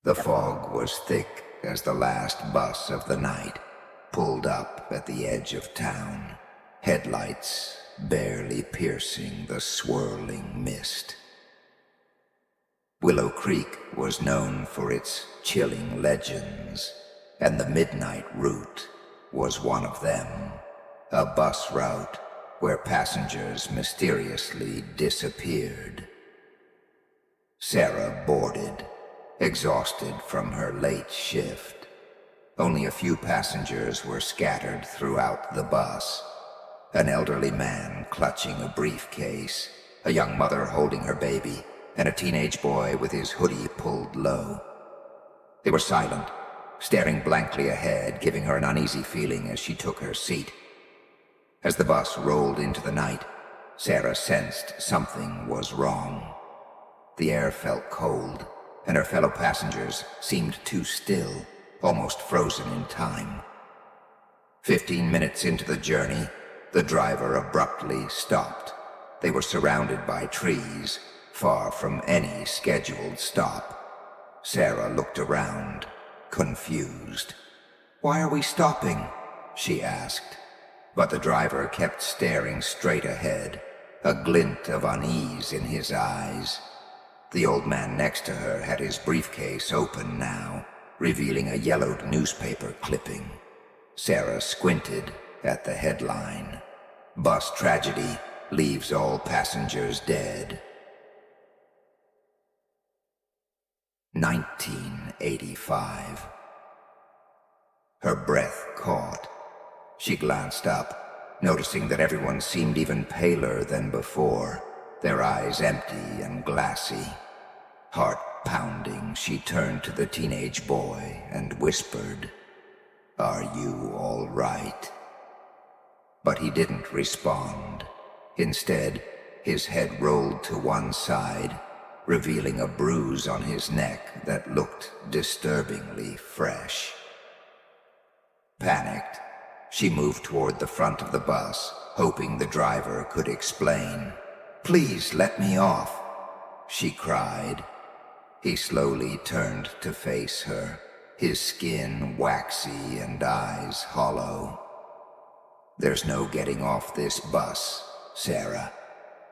The fog was thick as the last bus of the night pulled up at the edge of town, headlights barely piercing the swirling mist. Willow Creek was known for its chilling legends, and the midnight route was one of them, a bus route where passengers mysteriously disappeared. Sarah boarded, exhausted from her late shift. Only a few passengers were scattered throughout the bus. An elderly man clutching a briefcase, a young mother holding her baby, and a teenage boy with his hoodie pulled low. They were silent, staring blankly ahead, giving her an uneasy feeling as she took her seat. As the bus rolled into the night, Sarah sensed something was wrong. The air felt cold, and her fellow passengers seemed too still, almost frozen in time. 15 minutes into the journey, the driver abruptly stopped. They were surrounded by trees, far from any scheduled stop. Sarah looked around, confused. "Why are we stopping?" she asked. But the driver kept staring straight ahead, a glint of unease in his eyes. The old man next to her had his briefcase open now, revealing a yellowed newspaper clipping. Sarah squinted at the headline, "Bus Tragedy Leaves All Passengers Dead." 1985. Her breath caught. She glanced up, noticing that everyone seemed even paler than before, their eyes empty and glassy. Heart pounding, she turned to the teenage boy and whispered, "Are you all right?" But he didn't respond. Instead, his head rolled to one side, revealing a bruise on his neck that looked disturbingly fresh. Panicked, she moved toward the front of the bus, hoping the driver could explain. "Please let me off," she cried. He slowly turned to face her, his skin waxy and eyes hollow. "There's no getting off this bus, Sarah,"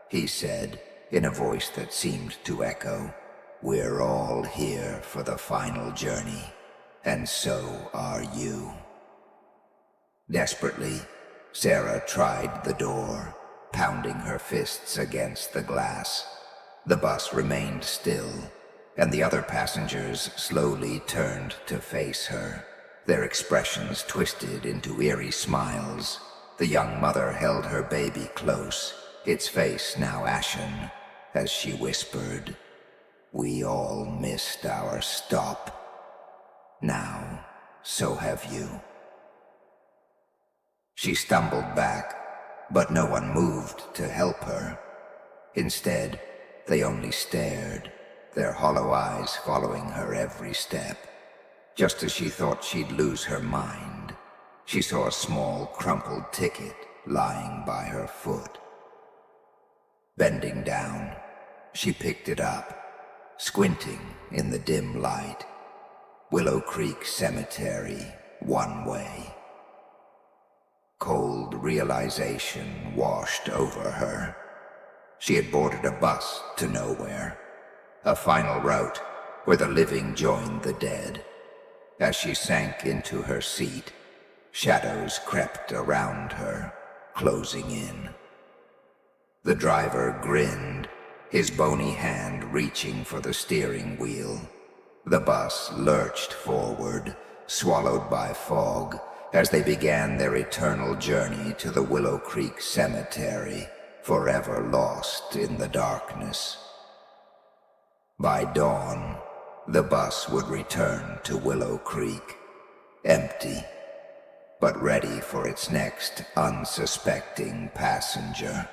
he said in a voice that seemed to echo. "We're all here for the final journey, and so are you." Desperately, Sarah tried the door, pounding her fists against the glass. The bus remained still, and the other passengers slowly turned to face her, their expressions twisted into eerie smiles. The young mother held her baby close, its face now ashen, as she whispered, "We all missed our stop. Now, so have you." She stumbled back, but no one moved to help her. Instead, they only stared, their hollow eyes following her every step. Just as she thought she'd lose her mind, she saw a small, crumpled ticket lying by her foot. Bending down, she picked it up, squinting in the dim light. Willow Creek Cemetery, one way. Cold realization washed over her. She had boarded a bus to nowhere, a final route where the living joined the dead. As she sank into her seat, shadows crept around her, closing in. The driver grinned, his bony hand reaching for the steering wheel. The bus lurched forward, swallowed by fog, as they began their eternal journey to the Willow Creek Cemetery, forever lost in the darkness. By dawn, the bus would return to Willow Creek, empty, but ready for its next unsuspecting passenger.